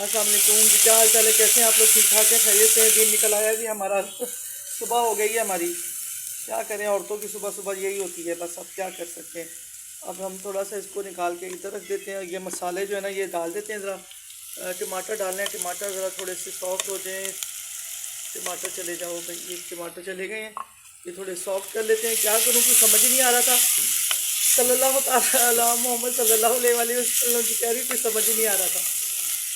अस्सलाम वालेकुम जी, क्या हाल चाल है? कैसे हैं आप लोग? ठीक ठाक है? खैरियत से हैं? दिन निकल आया जी हमारा। सुबह हो गई है हमारी। क्या करें, औरतों की सुबह सुबह यही होती है, बस अब क्या कर सकते हैं। अब हम थोड़ा सा इसको निकाल के इधर रख देते हैं। ये मसाले जो है ना ये डाल देते हैं ज़रा। टमाटर डालने हैं, टमाटर ज़रा थोड़े से सॉफ्ट हो जाएँ। टमाटर चले जाओ भाई, ये टमाटर चले गए हैं। ये थोड़े सॉफ्ट कर लेते हैं। क्या करूँ, कुछ समझ ही नहीं आ रहा था। सल्लल्लाहु ताला अला मोहम्मद सल्लल्लाहु अलैहि वसल्लम की कह रही थी, समझ ही नहीं आ रहा था।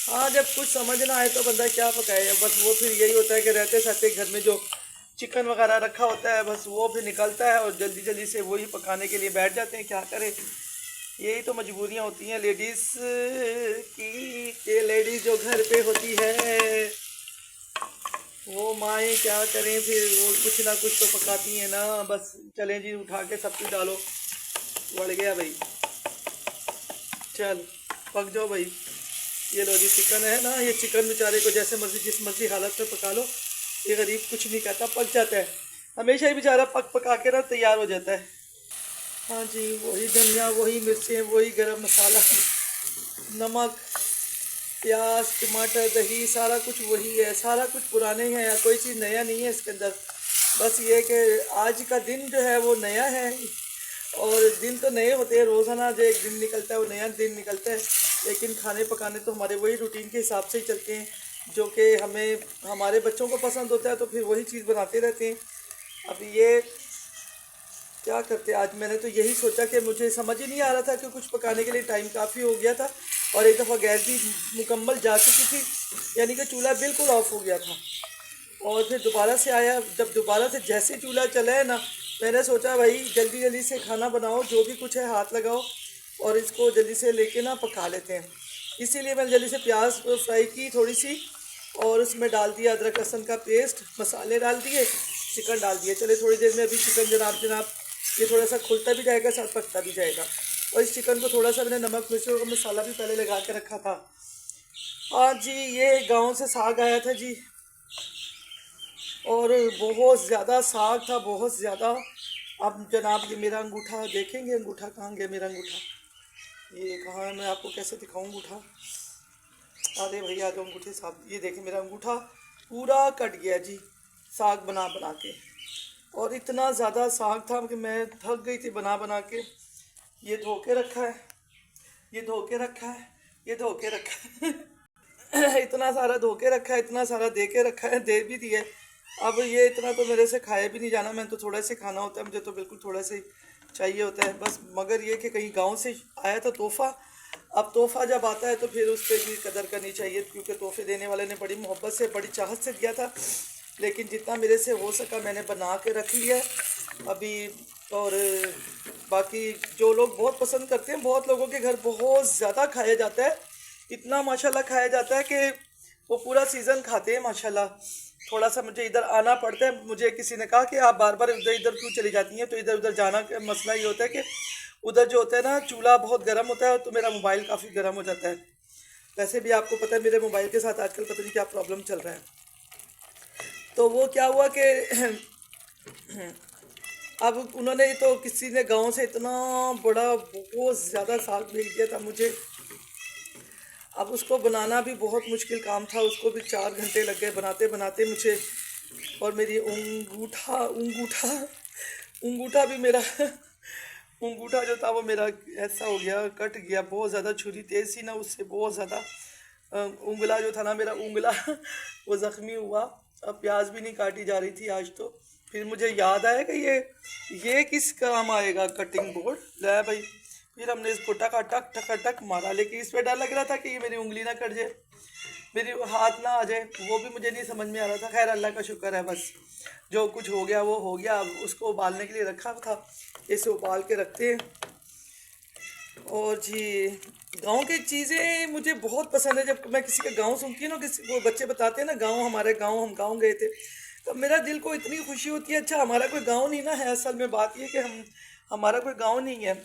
हाँ, जब कुछ समझ ना आए तो बंदा क्या पकाए। बस वो फिर यही होता है कि रहते सहते घर में जो चिकन वगैरह रखा होता है बस वो फिर निकलता है और जल्दी जल्दी से वही पकाने के लिए बैठ जाते हैं। क्या करें, यही तो मजबूरियाँ होती हैं लेडीज़ की, कि लेडीज़ जो घर पे होती है वो माएँ क्या करें, फिर वो कुछ ना कुछ तो पकाती हैं ना। बस चलें जी, उठा के सब कुछ डालो। बढ़ गया भाई, चल पक जाओ भाई। ये लो जी, चिकन है ना, ये चिकन बेचारे को जैसे मर्जी जिस मर्जी हालत में पका लो, ये गरीब कुछ नहीं कहता, पक जाता है। हमेशा ही बेचारा पक पका के ना तैयार हो जाता है। हाँ जी, वही धनिया, वही मिर्चें, वही गरम मसाला, नमक, प्याज, टमाटर, दही, सारा कुछ वही है। सारा कुछ पुराने ही है, कोई चीज़ नया नहीं है इसके अंदर। बस ये कि आज का दिन जो है वो नया है। और दिन तो नए होते हैं, रोज़ाना जो एक दिन निकलता है वो नया दिन निकलता है। लेकिन खाने पकाने तो हमारे वही रूटीन के हिसाब से ही चलते हैं, जो कि हमें हमारे बच्चों को पसंद होता है, तो फिर वही चीज़ बनाते रहते हैं। अब ये क्या करते, आज मैंने तो यही सोचा कि मुझे समझ ही नहीं आ रहा था कि कुछ पकाने के लिए टाइम काफ़ी हो गया था और एक दफ़ा गैस भी मुकम्मल जा चुकी थी, यानी कि चूल्हा बिल्कुल ऑफ हो गया था। और फिर दोबारा से आया, जब दोबारा से जैसे चूल्हा चला है ना, मैंने सोचा भाई जल्दी जल्दी से खाना बनाओ, जो भी कुछ है हाथ लगाओ और इसको जल्दी से लेके ना पका लेते हैं। इसीलिए मैंने जल्दी से प्याज फ्राई की थोड़ी सी और उसमें डाल दिया अदरक लहसुन का पेस्ट, मसाले डाल दिए, चिकन डाल दिए। चले थोड़ी देर में अभी चिकन जनाब जनाब ये थोड़ा सा खुलता भी जाएगा, साथ पकता भी जाएगा। और इस चिकन को थोड़ा सा मैंने नमक मिर्च और मसाला भी पहले लगा के रखा था। हाँ जी, ये गाँव से साग आया था जी, और बहुत ज़्यादा साग था, बहुत ज़्यादा। अब जनाब ये मेरा अंगूठा देखेंगे, अंगूठा कहाँ गया मेरा अंगूठा? ये कहाँ है, मैं आपको कैसे दिखाऊँ अंगूठा? अरे भैया, जो अंगूठे साहब, ये देखें मेरा अंगूठा पूरा कट गया जी, साग बना बना के। और इतना ज़्यादा साग था कि मैं थक गई थी बना बना के। ये धो के रखा है, ये धो के रखा है, ये धो के रखा है। इतना सारा धो के रखा है, इतना सारा दे के रखा है, दे भी दिए। अब ये इतना तो मेरे से खाए भी नहीं जाना, मैं तो थोड़ा से खाना होता है, मुझे तो बिल्कुल थोड़ा से चाहिए होता है बस। मगर ये कि कहीं गांव से आया था तोहफ़ा, अब तोहफ़ा जब आता है तो फिर उस पर भी कदर करनी चाहिए, क्योंकि तोहफे देने वाले ने बड़ी मोहब्बत से बड़ी चाहत से दिया था। लेकिन जितना मेरे से हो सका मैंने बना के रख लिया अभी। और बाकी जो लोग बहुत पसंद करते हैं, बहुत लोगों के घर बहुत ज़्यादा खाया जाता है, इतना माशाल्लाह खाया जाता है कि वो पूरा सीज़न खाते हैं माशाल्लाह। थोड़ा सा मुझे इधर आना पड़ता है, मुझे किसी ने कहा कि आप बार बार इधर इधर क्यों चली जाती हैं, तो इधर उधर जाना का मसला ये होता है कि उधर जो होता है ना चूल्हा बहुत गर्म होता है, तो मेरा मोबाइल काफ़ी गर्म हो जाता है। वैसे भी आपको पता है मेरे मोबाइल के साथ आजकल पता नहीं क्या प्रॉब्लम चल रहा है। तो वो क्या हुआ कि अब उन्होंने तो किसी ने गांव से इतना बड़ा बहुत ज़्यादा साग भेज दिया था मुझे। अब उसको बनाना भी बहुत मुश्किल काम था, उसको भी 4 घंटे लग गए बनाते बनाते मुझे। और मेरी अंगूठा अंगूठा अंगूठा भी मेरा अंगूठा जो था वो मेरा ऐसा हो गया, कट गया बहुत ज़्यादा। छुरी तेज़ थी ना, उससे बहुत ज़्यादा उंगला जो था ना मेरा उंगला वो ज़ख्मी हुआ। अब प्याज भी नहीं काटी जा रही थी आज तो। फिर मुझे याद आया कि ये किस काम आएगा, कटिंग बोर्ड ले भाई। फिर हमने इसको टका टक टका टक मारा, लेकिन इस पर डर लग रहा था कि ये मेरी उंगली ना कट जाए, मेरी हाथ ना आ जाए, वो भी मुझे नहीं समझ में आ रहा था। खैर अल्लाह का शुक्र है, बस जो कुछ हो गया वो हो गया। अब उसको उबालने के लिए रखा था, इसे उबाल के रखते हैं। और जी, गांव की चीज़ें मुझे बहुत पसंद है। जब मैं किसी का गांव सुनती हूँ ना, किसी वो बच्चे बताते हैं ना गांव, हमारे गांव, हम गांव गए थे, तो मेरा दिल को इतनी खुशी होती है। अच्छा, हमारा कोई गांव नहीं ना है, असल में बात ये कि हमारा कोई गांव नहीं है।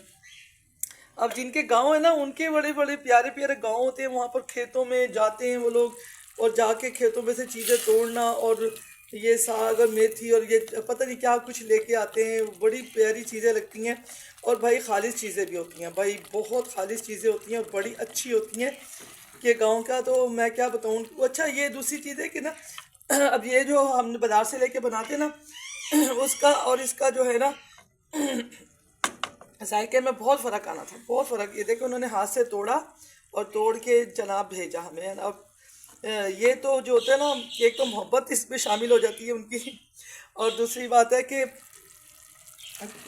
अब जिनके गांव है ना उनके बड़े बड़े प्यारे प्यारे गांव होते हैं, वहाँ पर खेतों में जाते हैं वो लोग और जाके खेतों में से चीज़ें तोड़ना, और ये साग और मेथी और ये पता नहीं क्या कुछ लेके आते हैं, बड़ी प्यारी चीज़ें लगती हैं। और भाई खालिश चीज़ें भी होती हैं भाई, बहुत खालिश चीज़ें होती हैं और बड़ी अच्छी होती हैं। ये गांव का तो मैं क्या बताऊँ उनको। अच्छा ये दूसरी चीज़ है कि ना अब ये जो हम बाज़ार से लेके बनाते ना उसका और इसका जो है ना जायके में बहुत फ़र्क आना था, बहुत फ़र्क। ये देखो उन्होंने हाथ से तोड़ा और तोड़ के जनाब भेजा हमें। अब ये तो जो होता है ना, एक तो मोहब्बत इसमें शामिल हो जाती है उनकी, और दूसरी बात है कि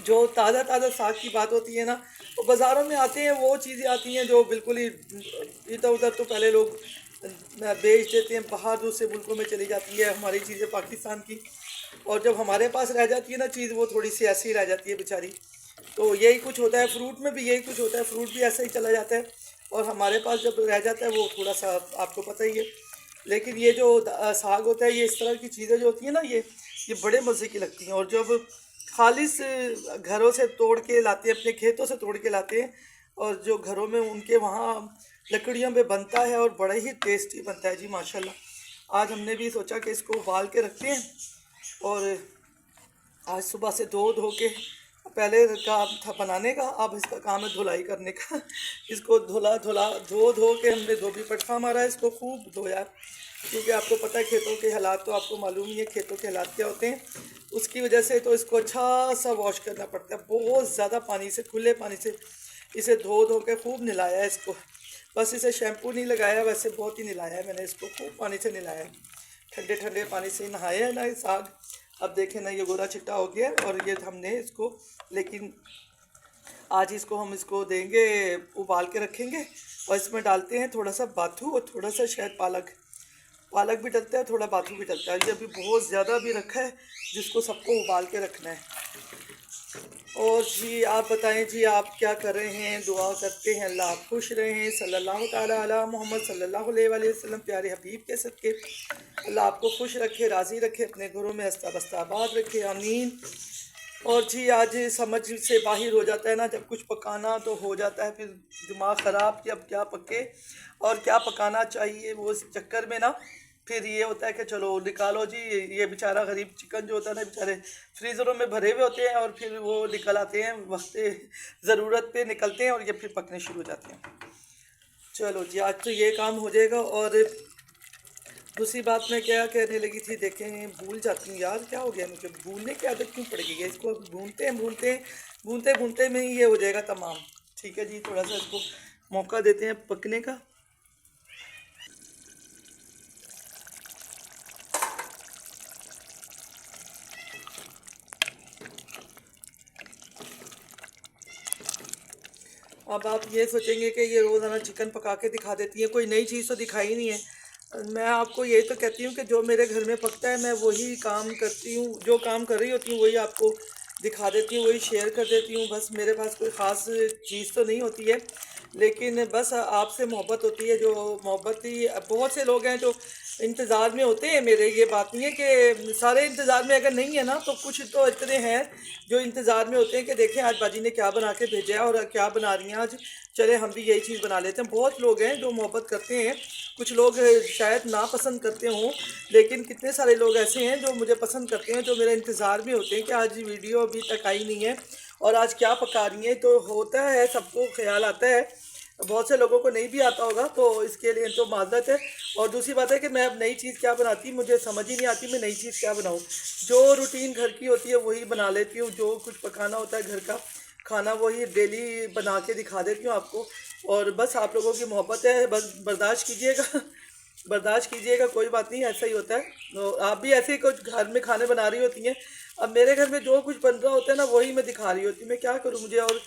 जो ताज़ा ताज़ा साग की बात होती है ना, वो बाज़ारों में आते हैं वो चीज़ें आती हैं जो बिल्कुल ही इधर उधर तो पहले लोग बेच देते हैं, बाहर दूसरे मुल्कों में चली जाती है हमारी चीज़ें पाकिस्तान की, और जब हमारे पास रह जाती है ना चीज़, वो थोड़ी सी ऐसी रह जाती है बेचारी। तो यही कुछ होता है, फ्रूट में भी यही कुछ होता है, फ्रूट भी ऐसा ही चला जाता है और हमारे पास जब रह जाता है वो थोड़ा सा आपको पता ही है। लेकिन ये जो साग होता है, ये इस तरह की चीज़ें जो होती हैं ना, ये बड़े मज़े की लगती हैं। और जब खालिस घरों से तोड़ के लाते हैं, अपने खेतों से तोड़ के लाते हैं, और जो घरों में उनके वहाँ लकड़ियों में बनता है और बड़ा ही टेस्टी बनता है जी माशाल्लाह। आज हमने भी सोचा कि इसको उबाल के रखते हैं, और आज सुबह से धो धो के, पहले काम था बनाने का, अब इसका काम है धुलाई करने का। इसको धो धो के हमने धोबी पटखा मारा है, इसको खूब धोया, क्योंकि आपको पता है खेतों के हालात तो आपको मालूम ही है, खेतों के हालात क्या होते हैं। उसकी वजह से तो इसको अच्छा सा वॉश करना पड़ता है, बहुत ज़्यादा पानी से, खुले पानी से इसे धो धो के खूब नहलाया है इसको। बस इसे शैम्पू नहीं लगाया, वैसे बहुत ही नहलाया है मैंने इसको, खूब पानी से नहलाया है, ठंडे ठंडे पानी से नहाया है ना ये साग। अब देखें ना ये गोरा चिट्टा हो गया, और ये हमने इसको, लेकिन आज इसको हम इसको देंगे, उबाल के रखेंगे, और इसमें डालते हैं थोड़ा सा बाथू और थोड़ा सा शायद पालक भी डलता है, थोड़ा बाथू भी डलता है। ये अभी बहुत ज़्यादा भी रखा है जिसको सबको उबाल के रखना है। और जी आप बताएं जी, आप क्या कर रहे हैं? दुआ करते हैं अल्लाह आप खुश रहें, सल्लल्लाहु ताला अला मोहम्मद सल्लल्लाहु अलैहि वसल्लम, प्यारे हबीब के सदके अल्लाह आपको खुश रखे, राज़ी रखे, अपने घरों में हस्ता बस्ता आबाद रखे, आमीन। और जी आज समझ से बाहर हो जाता है ना, जब कुछ पकाना तो हो जाता है फिर दिमाग ख़राब कि अब क्या पके और क्या पकाना चाहिए। वो इस चक्कर में ना फिर ये होता है कि चलो निकालो जी, ये बेचारा गरीब चिकन जो होता है ना, बेचारे फ्रीज़रों में भरे हुए होते हैं और फिर वो निकल आते हैं वक्त ज़रूरत पे निकलते हैं, और ये फिर पकने शुरू हो जाते हैं। चलो जी आज तो ये काम हो जाएगा। और दूसरी बात मैं क्या कहने लगी थी, देखें भूल जाती हूँ यार, क्या हो गया मुझे, भूलने की आदत क्यों पड़ गई है। इसको भूनते भूनते में ही ये हो जाएगा तमाम। ठीक है जी, थोड़ा सा इसको मौका देते हैं पकने का। अब आप ये सोचेंगे कि ये रोज़ाना चिकन पका के दिखा देती है, कोई नई चीज़ तो दिखाई नहीं है। मैं आपको यही तो कहती हूँ कि जो मेरे घर में पकता है मैं वही काम करती हूँ, जो काम कर रही होती हूँ वही आपको दिखा देती हूँ, वही शेयर कर देती हूँ। बस मेरे पास कोई ख़ास चीज़ तो नहीं होती है, लेकिन बस आपसे मोहब्बत होती है। जो मोहब्बत ही, बहुत से लोग हैं जो इंतज़ार में होते हैं मेरे, ये बात नहीं है कि सारे इंतज़ार में अगर नहीं है ना, तो कुछ तो इतने हैं जो इंतज़ार में होते हैं कि देखें आज बाजी ने क्या बना के भेजा है और क्या बना रही हैं आज, चले हम भी यही चीज़ बना लेते हैं। बहुत लोग हैं जो मोहब्बत करते हैं, कुछ लोग शायद ना पसंद करते हों, लेकिन कितने सारे लोग ऐसे हैं जो मुझे पसंद करते हैं, जो मेरे इंतज़ार में होते हैं कि आज वीडियो अभी तक आई नहीं है और आज क्या पका रही हैं। तो होता है, सबको ख्याल आता है, बहुत से लोगों को नहीं भी आता होगा, तो इसके लिए तो माज़रत है। और दूसरी बात है कि मैं अब नई चीज़ क्या बनाती, मुझे समझ ही नहीं आती मैं नई चीज़ क्या बनाऊँ। जो रूटीन घर की होती है वही बना लेती हूँ, जो कुछ पकाना होता है घर का खाना वही डेली बना के दिखा देती हूँ आपको। और बस आप लोगों की मोहब्बत है, बस बर्दाश्त कीजिएगा बर्दाश्त कीजिएगा, कोई बात नहीं, ऐसा ही होता है। तो आप भी ऐसे ही कुछ घर में खाने बना रही होती हैं। अब मेरे घर में जो कुछ बन रहा होता है ना वही मैं दिखा रही होती हूँ, मैं क्या करूँ। मुझे और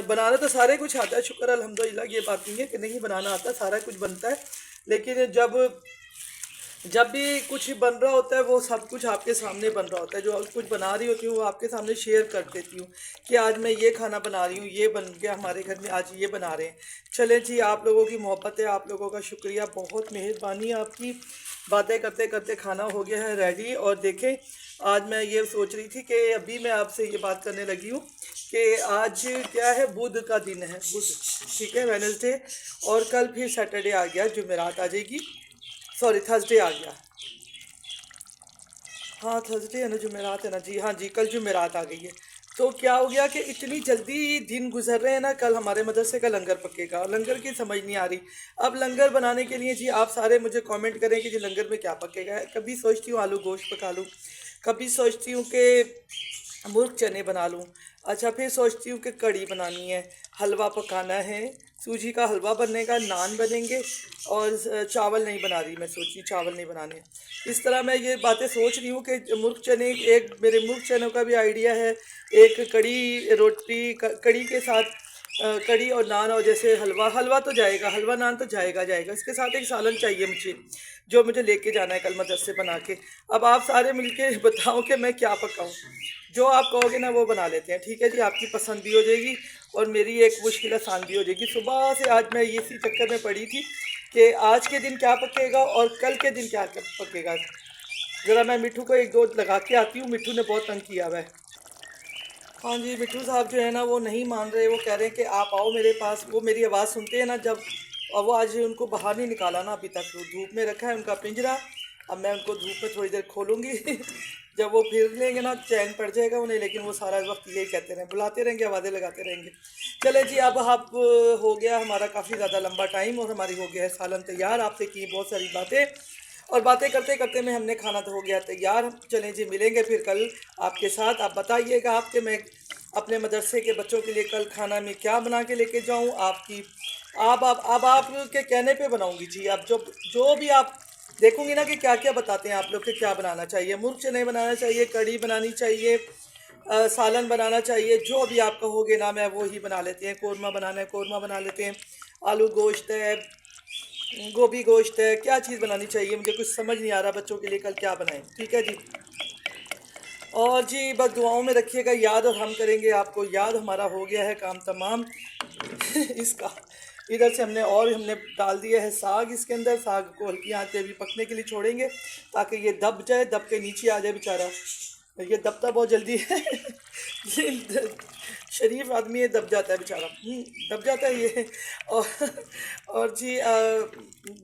बनाना तो सारे कुछ आता है, शुक्र अल्हम्दुलिल्लाह, ये बात नहीं है कि नहीं बनाना आता, सारा कुछ बनता है। लेकिन जब भी कुछ बन रहा होता है वो सब कुछ आपके सामने बन रहा होता है, जो कुछ बना रही होती हूँ वो आपके सामने शेयर कर देती हूँ कि आज मैं ये खाना बना रही हूँ, ये बन गया हमारे घर में, आज ये बना रहे हैं। चलें जी, आप लोगों की मोहब्बत है, आप लोगों का शुक्रिया, बहुत मेहरबानी आपकी। बातें करते करते खाना हो गया है रेडी। और देखें आज मैं ये सोच रही थी कि अभी मैं आपसे ये बात करने लगी हूँ कि आज क्या है, बुध का दिन है, बुध, ठीक है, वेडनेसडे, और कल फिर सैटरडे आ गया, जुमेरात आ जाएगी, सॉरी थर्सडे आ गया, हाँ थर्सडे है ना, जुमेरात है ना जी, हाँ जी कल जुमेरात आ गई है। तो क्या हो गया कि इतनी जल्दी दिन गुजर रहे हैं ना, कल हमारे मदरसे का लंगर पकेगा और लंगर की समझ नहीं आ रही। अब लंगर बनाने के लिए जी आप सारे मुझे कमेंट करें कि जी लंगर में क्या पकेगा। कभी सोचती हूँ आलू गोश्त पका लूँ, कभी सोचती हूँ कि मुर्ग चने बना लूँ, अच्छा फिर सोचती हूँ कि कढ़ी बनानी है, हलवा पकाना है, सूजी का हलवा बनेगा, नान बनेंगे और चावल नहीं बना रही मैं, सोची चावल नहीं बनाने। इस तरह मैं ये बातें सोच रही हूँ कि मुर्ग चने, एक मेरे मुर्ग चनों का भी आइडिया है, एक कढ़ी रोटी कढ़ी के साथ कढ़ी और नान, और जैसे हलवा हलवा तो जाएगा, हलवा नान तो जाएगा जाएगा, इसके साथ एक सालन चाहिए मुझे, जो मुझे लेके जाना है कल मदरसे बना के। अब आप सारे मिलके बताओ कि मैं क्या पकाऊं। जो आप कहोगे ना वो बना लेते हैं, ठीक है जी, आपकी पसंद भी हो जाएगी और मेरी एक मुश्किल आसान भी हो जाएगी। सुबह से आज मैं इसी चक्कर में पड़ी थी कि आज के दिन क्या पकेगा और कल के दिन क्या पकेगा। ज़रा मैं मिठू को एक दो लगा के आती हूँ, मिठू ने बहुत तंग किया हुआ है। हाँ जी, मिट्ठू साहब जो है ना वो नहीं मान रहे, वो कह रहे हैं कि आप आओ मेरे पास। वो मेरी आवाज़ सुनते हैं ना जब, और वो आज उनको बाहर नहीं निकाला ना अभी तक, वो धूप में रखा है उनका पिंजरा। अब मैं उनको धूप में थोड़ी देर खोलूँगी जब वो फिर लेंगे ना चैन पड़ जाएगा उन्हें, लेकिन वो सारा वक्त यही कहते रहें, बुलाते रहेंगे, आवाज़ें लगाते रहेंगे। चले जी, अब आप हो गया हमारा काफ़ी ज़्यादा लंबा टाइम और हमारी हो गया है सालन तैयार। आपसे की बहुत सारी बातें, और बातें करते करते में हमने खाना तो हो गया तैयार। चलें जी, मिलेंगे फिर कल आपके साथ। आप बताइएगा आपके, मैं अपने मदरसे के बच्चों के लिए कल खाना में क्या बना के लेके जाऊं। आपकी आप अब आपके कहने पे बनाऊंगी जी। आप जो जो भी आप देखूंगी ना कि क्या क्या बताते हैं आप लोग, कि क्या बनाना चाहिए, मुर्ग चने बनाना चाहिए, कढ़ी बनानी चाहिए, सालन बनाना चाहिए, जो भी आप कहोगे ना मैं वो ही बना लेते हैं। कौरमा बनाना है कौरमा बना लेते हैं, आलू गोश्त है, गोभी गोश्त है, क्या चीज़ बनानी चाहिए, मुझे कुछ समझ नहीं आ रहा बच्चों के लिए कल क्या बनाएं। ठीक है जी, और जी बस दुआओं में रखिएगा याद, और हम करेंगे आपको याद। हमारा हो गया है काम तमाम इसका। इधर से हमने डाल दिया है साग इसके अंदर। साग को हल्की आंच पे भी पकने के लिए छोड़ेंगे ताकि ये दब जाए, दब के नीचे आ जाए बेचारा। ये दबता बहुत जल्दी है ये शरीफ आदमी है, दब जाता है बेचारा, दब जाता है ये। और जी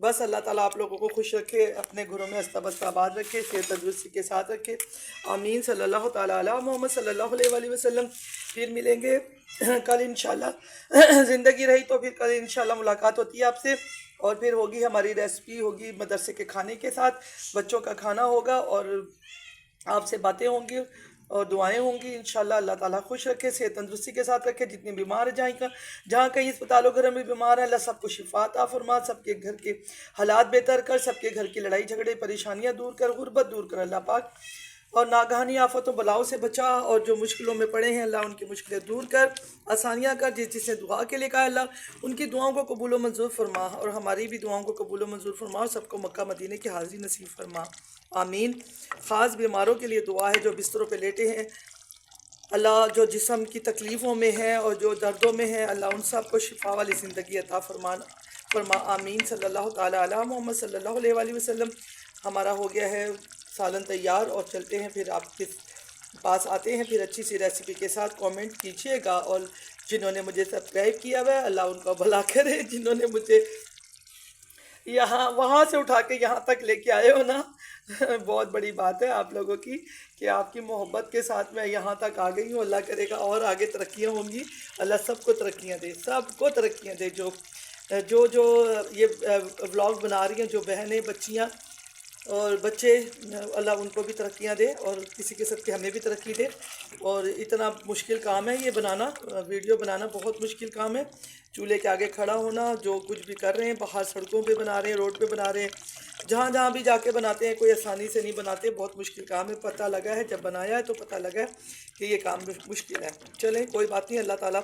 बस अल्लाह ताला आप लोगों को खुश रखे, अपने घरों में हंसता बसता आबाद रखे, सेहत तंदुरुस्ती के साथ रखे। आमीन सल्लल्लाहु ताला अला मोहम्मद सल्लल्लाहु अलैहि वसल्लम। फिर मिलेंगे कल इंशाल्लाह ज़िंदगी रही तो फिर कल इंशाल्लाह मुलाकात होती है आपसे, और फिर होगी हमारी रेसिपी, होगी मदरसे के खाने के साथ, बच्चों का खाना होगा और आपसे बातें होंगी और दुआएं होंगी इंशाल्लाह। अल्लाह ताला खुश रखे, सेहत तंदुरुस्ती के साथ रखे। जितने बीमार हैं जहाँ कहीं अस्पतालों घर में बीमार है, अल्लाह सबको शिफा अता फरमा, सबके घर के हालात बेहतर कर, सबके घर की लड़ाई झगड़े परेशानियाँ दूर कर, गुर्बत दूर कर अल्लाह पाक, और नागहानी आफतों बलाओं से बचा, और जो मुश्किलों में पड़े हैं अल्लाह उनकी मुश्किलें दूर कर, आसानियाँ कर। जिसने दुआ के लिए कहा अल्लाह उनकी दुआओं को कबूल व मंजूर फरमा, और हमारी भी दुआओं को कबूल व मंजूर फरमा, और सबको मक्का मदीने की हाज़िरी नसीब फरमा। आमीन। ख़ास बीमारों के लिए दुआ है जो बिस्तरों पे लेटे हैं, अल्लाह जो जिस्म की तकलीफ़ों में है और जो दर्दों में है, अल्लाह उन सब को शिफा वाली ज़िंदगी अता फरमा। आमीन सल्लल्लाहु ताला अला मोहम्मद सल्लल्लाहु अलैहि वसल्लम। हमारा हो गया है सालन तैयार, और चलते हैं फिर आपके पास आते हैं फिर अच्छी सी रेसिपी के साथ। कमेंट कीजिएगा, और जिन्होंने मुझे सब्सक्राइब किया हुआ है अल्लाह उनका भला करे, जिन्होंने मुझे यहाँ वहाँ से उठा के यहाँ तक लेके आए हो ना बहुत बड़ी बात है आप लोगों की, कि आपकी मोहब्बत के साथ मैं यहाँ तक आ गई हूँ। अल्लाह करेगा और आगे तरक्कियाँ होंगी, अल्लाह सबको तरक्कियाँ दे, सबको तरक्कियाँ दे। जो जो जो ये व्लॉग बना रही हैं, जो बहनें बच्चियाँ और बच्चे, अल्लाह उनको भी तरक्कियाँ दे, और किसी के सदक़े हमें भी तरक्की दे। और इतना मुश्किल काम है ये बनाना, वीडियो बनाना बहुत मुश्किल काम है। चूल्हे के आगे खड़ा होना, जो कुछ भी कर रहे हैं, बाहर सड़कों पे बना रहे हैं, रोड पे बना रहे हैं, जहाँ जहाँ भी जाके बनाते हैं, कोई आसानी से नहीं बनाते, बहुत मुश्किल काम है। पता लगा है, जब बनाया है तो पता लगा है कि ये काम मुश्किल है। चलें कोई बात नहीं, अल्लाह ताला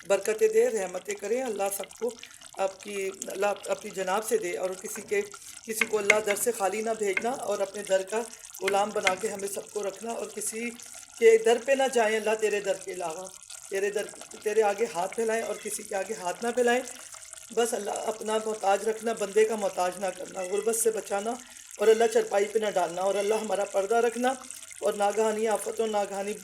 बरकतें दे, रहमतें करें, अल्लाह सबको अल्लाह अपनी जनाब से दे, और किसी को अल्लाह दर से खाली ना भेजना, और अपने दर का ग़ुलाम बना के हमें सबको रखना, और किसी के दर पे ना जाएं अल्लाह तेरे दर के अलावा, तेरे आगे हाथ फैलाएं और किसी के आगे हाथ ना फैलाएं। बस अल्लाह अपना मोहताज रखना, बंदे का मोहताज ना करना, गुर्बत से बचाना, और अल्लाह चरपाई पे ना डालना, और अल्लाह हमारा पर्दा रखना, और नागहानी आफतों, नागहानी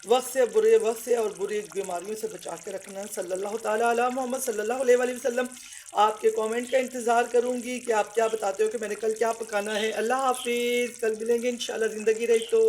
वक्त से, बुरे वक्त से और बुरी बीमारियों से बचा के रखना। सल्लल्लाहु ताला अला मोहम्मद सल्लल्लाहु अलैहि वसल्लम। आपके कमेंट का इंतज़ार करूँगी कि आप क्या बताते हो कि मैंने कल क्या पकाना है। अल्लाह हाफिज़, कल मिलेंगे इंशाल्लाह ज़िंदगी रही तो।